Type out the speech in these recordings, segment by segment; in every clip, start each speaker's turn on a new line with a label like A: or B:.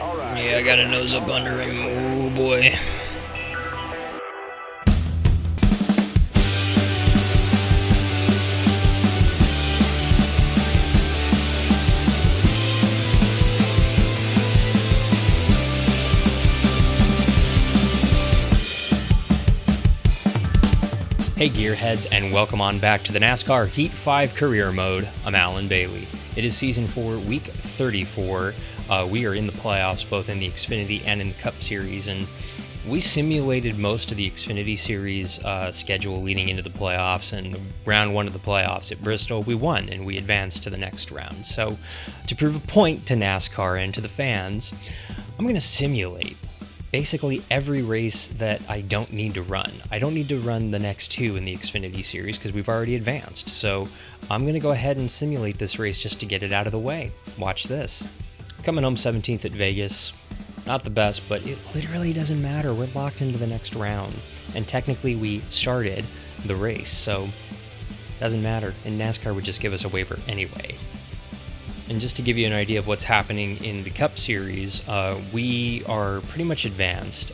A: Yeah, I got a nose up under him. Oh boy. Hey Gearheads, and welcome on back to the NASCAR Heat 5 Career Mode. I'm Alan Bailey. It is Season 4, Week 34. We are in the playoffs, both in the Xfinity and in the Cup Series, and we simulated most of the Xfinity Series schedule leading into the playoffs, and round one of the playoffs at Bristol, we won, and we advanced to the next round. So, to prove a point to NASCAR and to the fans, I'm going to simulate basically every race that I don't need to run. I don't need to run the next two in the Xfinity Series because we've already advanced. So I'm going to go ahead and simulate this race just to get it out of the way. Watch this. Coming home 17th at Vegas. Not the best, but it literally doesn't matter. We're locked into the next round. And technically we started the race, so doesn't matter. And NASCAR would just give us a waiver anyway. And just to give you an idea of what's happening in the Cup Series, we are pretty much advanced.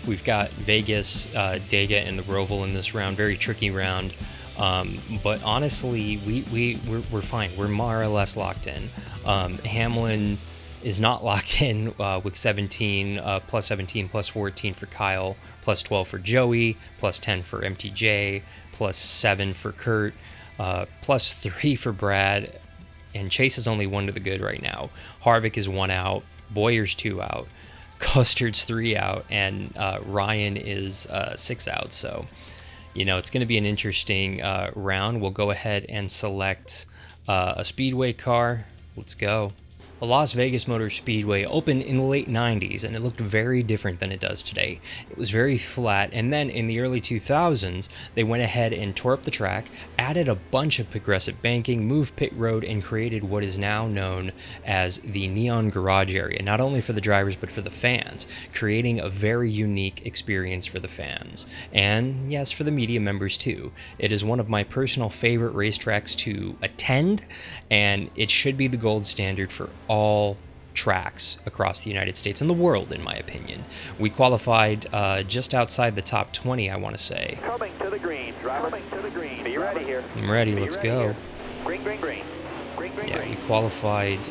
A: We've got Vegas, Dega, and the Roval in this round. Very tricky round. But honestly, we're fine. We're more or less locked in. Hamlin is not locked in with 17, plus 17, plus 14 for Kyle, plus 12 for Joey, plus 10 for MTJ, plus 7 for Kurt, plus 3 for Brad. And Chase is only 1 to the good right now. Harvick is 1 out. Boyer's 2 out. Custard's 3 out. And Ryan is 6 out. So, it's going to be an interesting round. We'll go ahead and select a Speedway car. Let's go. The Las Vegas Motor Speedway opened in the late 90s, and it looked very different than it does today. It was very flat, and then in the early 2000s, they went ahead and tore up the track, added a bunch of progressive banking, moved pit road, and created what is now known as the Neon Garage area, not only for the drivers, but for the fans, creating a very unique experience for the fans. And yes, for the media members too. It is one of my personal favorite racetracks to attend, and it should be the gold standard for all tracks across the United States and the world, in my opinion. We qualified just outside the top 20, I want to say.
B: Coming to the green, driver. Coming to the green. Be ready here.
A: I'm ready, let's go.
B: Green, green, green. Green, green,
A: Yeah,
B: green.
A: we qualified,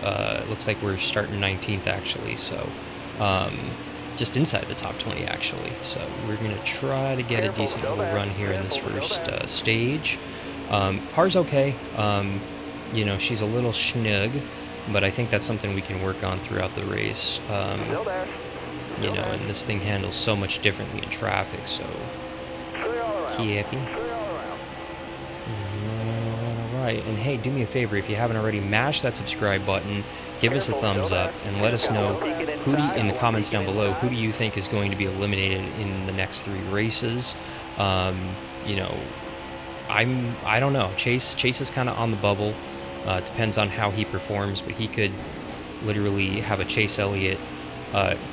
A: looks like we're starting 19th actually, so just inside the top 20 actually. So we're going to try to get a decent little run here in this first stage. Car's okay. She's a little snug, but I think that's something we can work on throughout the race. And this thing handles so much differently in traffic, so keep happy. Alright, and hey, do me a favor, if you haven't already, mash that subscribe button, give us a thumbs up, and let us know in the comments down below, who do you think is going to be eliminated in the next 3 races. I don't know. Chase is kind of on the bubble. Depends on how he performs, but he could literally have a Chase Elliott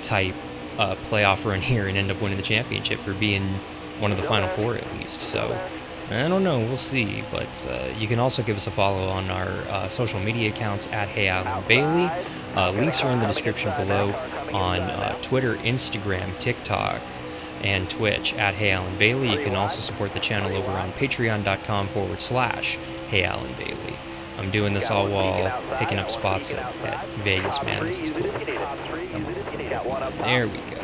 A: type playoff run here and end up winning the championship or being one of the final 4 at least. So I don't know, we'll see. But you can also give us a follow on our social media accounts at Hey Alan Bailey. Links are in the description below on Twitter, Instagram, TikTok, and Twitch at Hey Alan Bailey. You can also support the channel over on patreon.com/Hey Alan Bailey. I'm doing this all while picking up spots at Vegas, man. This is cool. Come on. There we go.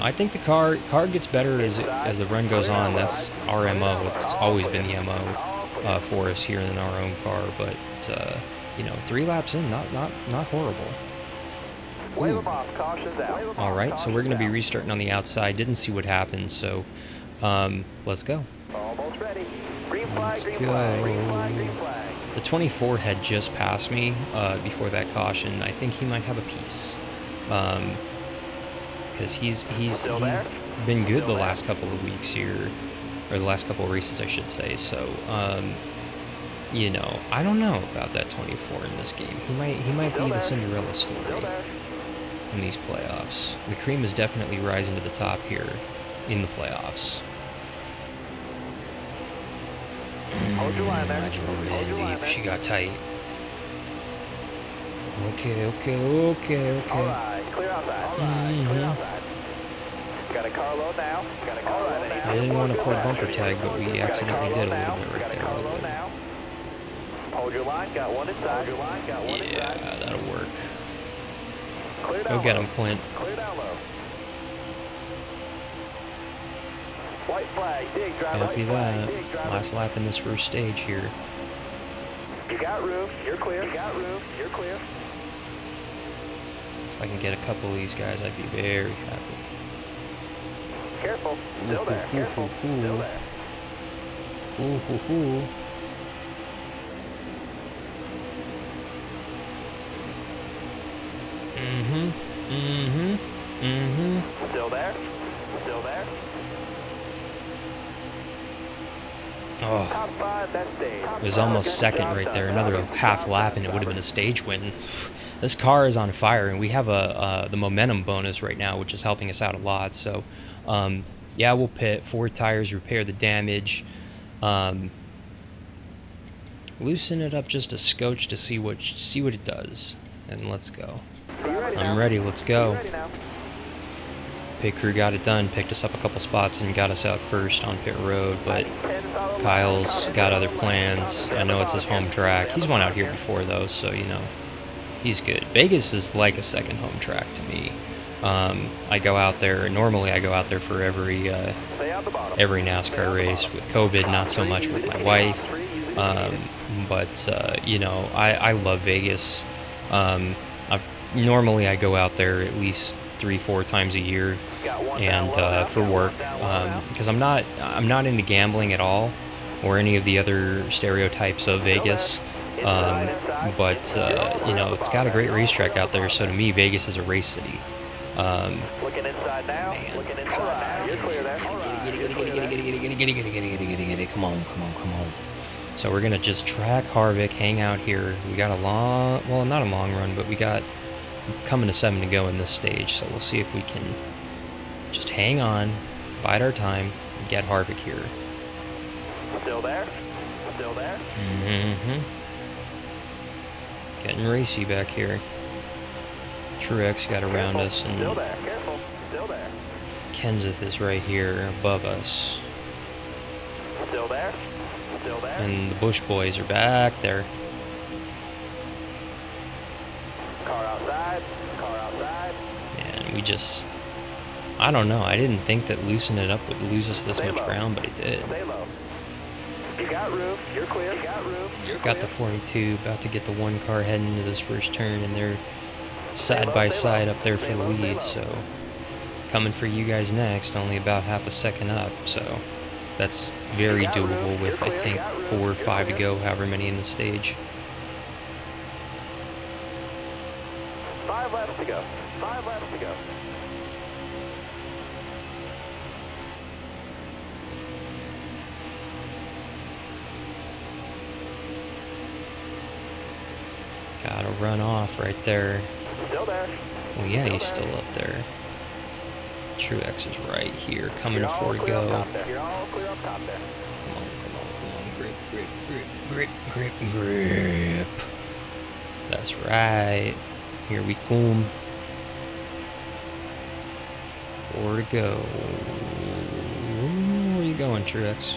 A: I think the car gets better as the run goes on. That's our MO. It's always been the MO for us here in our own car. But 3 laps in, not horrible. Ooh. All right, so we're going to be restarting on the outside. Didn't see what happened, so let's go. Let's go. The 24 had just passed me before that caution. I think he might have a piece. Because he's been good the last couple of weeks here, or the last couple of races, I should say. So, I don't know about that 24 in this game. He might be the Cinderella story in these playoffs. The cream is definitely rising to the top here in the playoffs.
B: Hold your line there.
A: I drove it in deep. She got tight. Okay.
B: All right, clear outside. All right, clear outside. Got a carload now. Got a carload now.
A: I didn't want to play bumper tag, but we accidentally did a little bit right there. All good.
B: Hold your line. Got one inside.
A: Yeah, that'll work.
B: Clear
A: Go
B: down
A: get
B: low.
A: him, Clint.
B: Clear down low. White flag. Dig, driver.
A: Happy
B: White flag.
A: that.
B: Dig, driver.
A: Last lap in this first stage here.
B: You got room. You're clear. You got room. You're clear.
A: If I can get a couple of these guys, I'd be very happy.
B: Careful. Still there. Careful. Still there.
A: Ooh.
B: Still there. Still there.
A: Oh,
B: Top 5, that stage.
A: it was almost second right there. Another half lap and it would have been a stage win. This car is on fire, and we have the momentum bonus right now, which is helping us out a lot. So, yeah, we'll pit 4 tires, repair the damage, loosen it up just a scotch to see what it does, and let's go. I'm ready. Let's go. Pit crew got it done, picked us up a couple spots, and got us out first on pit road. But Kyle's got other plans. I know it's his home track. He's won out here before though, so you know. He's good. Vegas is like a second home track to me. I go out there. Normally, I go out there for every NASCAR race. With COVID, not so much with my wife. But you know, I love Vegas. Normally I go out there at least 3-4 times a year, and for work, because I'm not into gambling at all, or any of the other stereotypes of Vegas. But you know, it's got a great racetrack out there, so to me, Vegas is a race city.
B: Looking inside now.
A: Man,
B: Looking inside now. You're clear there.
A: Come on. So we're gonna just track Harvick, hang out here. We got a long, well, not a long run, but we got coming to 7 to go in this stage. So we'll see if we can just hang on, bide our time, and get Harvick here.
B: Still there. Still there.
A: Getting racy back here. Truex got around us, and
B: Still there. Careful. Still there.
A: Kenseth is right here above us.
B: Still there. Still there.
A: And the Bush boys are back there.
B: Car outside. Car outside.
A: And we just, I don't know. I didn't think that loosening it up would lose us this much ground, but it did.
B: Stay low. You got room. You're clear. You got room. You're
A: Got the 42, about to get the one car heading into this first turn, and they're side by side up there for the lead. So coming for you guys next, only about half a second up. So that's very doable with, I think, 4 or 5 to go, however many in the stage.
B: 5 laps to go. 5 laps to go.
A: Gotta run off right there.
B: Still there.
A: Well, yeah, he's still up there. Truex is right here, coming to 4 to go.
B: You're all clear up top there.
A: Come on. Grip. That's right. Here we come. 4 to go. Where are you going, Truex?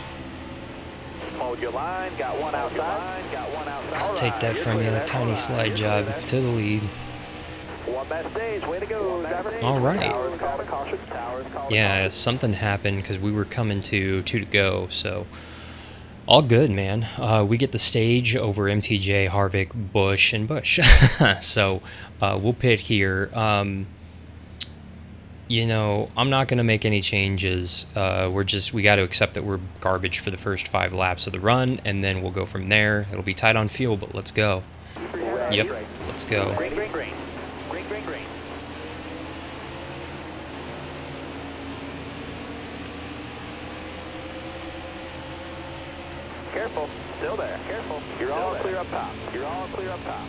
B: Hold your line. Got one outside. Got one outside.
A: I'll take that from you. A tiny slide job to the lead.
B: One best stage. Way to go, driver.
A: All right.
B: Towers call to caution. Towers call to
A: Yeah,
B: caution.
A: something happened because we were coming to 2 to go, so all good, man. We get the stage over MTJ, Harvick, Bush, and Bush. So we'll pit here. You know, I'm not going to make any changes. We got to accept that we're garbage for the first 5 laps of the run, and then we'll go from there. It'll be tight on fuel, but let's go. Yep, let's go.
B: Green, green, green. Green, green, green. Careful. Still there. Careful. You're all clear up top. You're all clear up top.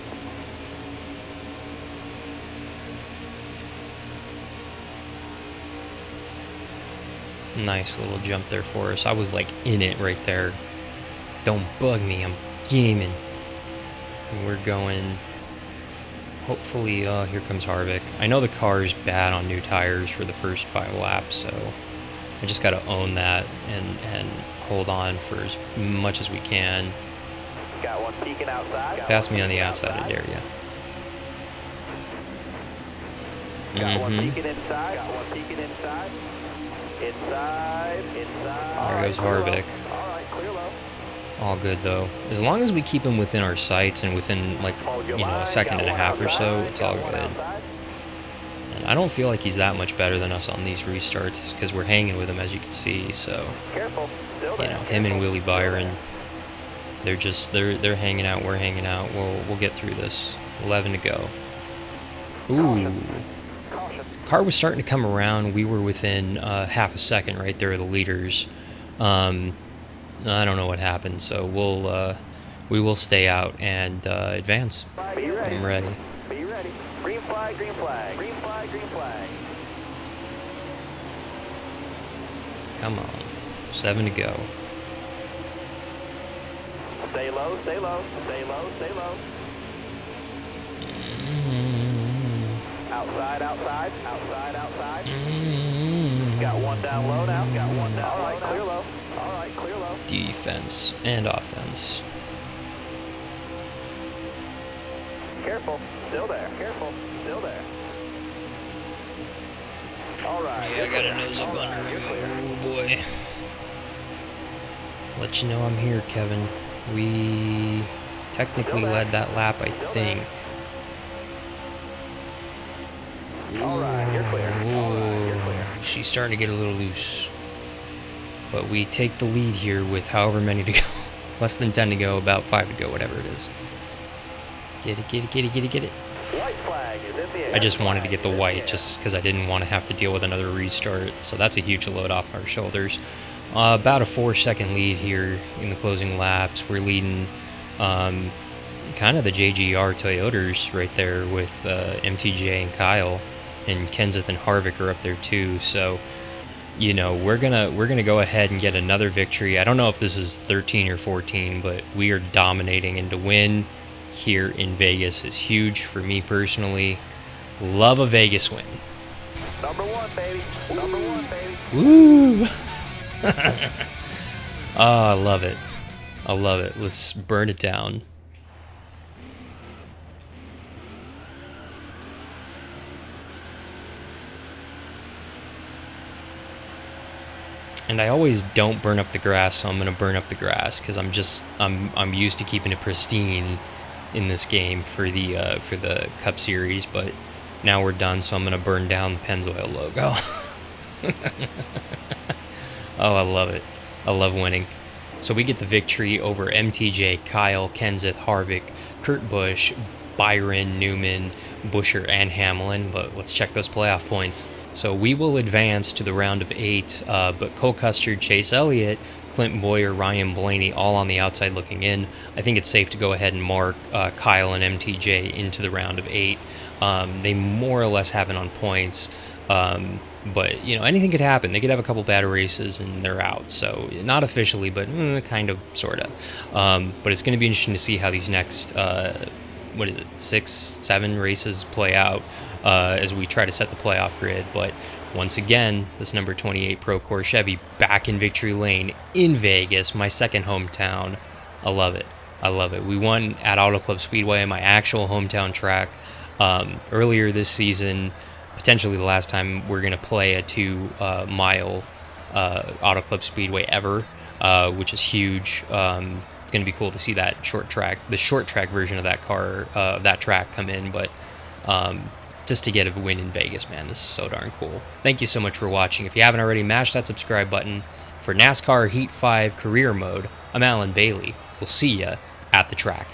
A: Nice little jump there for us. I was like in it right there. Don't bug me, I'm gaming. And we're going Hopefully, here comes Harvick. I know the car is bad on new tires for the first 5 laps, so I just got to own that and hold on for as much as we can.
B: Got one peeking outside.
A: Pass me on the outside, I dare ya.
B: Got one peeking inside. Got one peeking inside. Inside.
A: There goes Harvick.
B: All right, clear low.
A: All good though. As long as we keep him within our sights and within like, a second and a half or so, it's all good. And I don't feel like he's that much better than us on these restarts because we're hanging with him, as you can see. So,
B: Careful. Still there.
A: him and Willie Byron, they're hanging out. We're hanging out. We'll get through this. 11 to go. Ooh. Car was starting to come around. We were within half a second right there of the leaders. I don't know what happened, so we will stay out and advance.
B: Be ready.
A: I'm ready.
B: Be ready. Green flag, green flag. Green flag, green flag.
A: Come on. 7 to go.
B: Stay low, stay low, stay low, stay low. Outside, outside, outside, outside. Got one down low now. Got one down low. All right, clear low. All right, clear low.
A: Defense and offense.
B: Careful. Still there. Careful. Still there. All right.
A: Yeah, I got a nose up under him. Oh boy. Let you know I'm here, Kevin. We technically led that lap, I think.
B: All right, you're clear. All right, you're clear.
A: She's starting to get a little loose. But we take the lead here with however many to go. Less than 10 to go, about 5 to go, whatever it is. Get it, get it, get it, get it, get it.
B: White flag is in the air.
A: I just wanted to get the white just because I didn't want to have to deal with another restart. So that's a huge load off our shoulders. About a 4-second lead here in the closing laps. We're leading kind of the JGR Toyotas right there with MTJ and Kyle, and Kenseth and Harvick are up there too. So, we're gonna go ahead and get another victory. I don't know if this is 13 or 14, but we are dominating, and to win here in Vegas is huge for me personally. Love a Vegas win.
B: Number one, baby. Number one, baby.
A: Woo! Oh, I love it. I love it. Let's burn it down. And I always don't burn up the grass, so I'm gonna burn up the grass because I'm used to keeping it pristine in this game for the Cup Series, but now we're done, so I'm gonna burn down the Pennzoil logo. Oh, I love it. I love winning. So we get the victory over MTJ, Kyle, Kenseth, Harvick, Kurt Busch, Byron, Newman, Buescher, and Hamlin. But let's check those playoff points. So we will advance to the round of 8, but Cole Custer, Chase Elliott, Clint Boyer, Ryan Blaney, all on the outside looking in. I think it's safe to go ahead and mark Kyle and MTJ into the round of 8. They more or less have it on points. But, anything could happen. They could have a couple bad races and they're out. So, not officially, but kind of, sort of. But it's going to be interesting to see how these next, 6, 7 races play out as we try to set the playoff grid. But once again, this number 28 Procore Chevy back in victory lane in Vegas, my second hometown. I love it. I love it. We won at Auto Club Speedway, my actual hometown track, earlier this season. Potentially the last time we're going to play a 2-mile Auto Club Speedway ever, which is huge. It's going to be cool to see the short track version of that track come in, but just to get a win in Vegas, man, this is so darn cool. Thank you so much for watching. If you haven't already, mash that subscribe button. For NASCAR Heat 5 Career Mode, I'm Alan Bailey. We'll see ya at the track.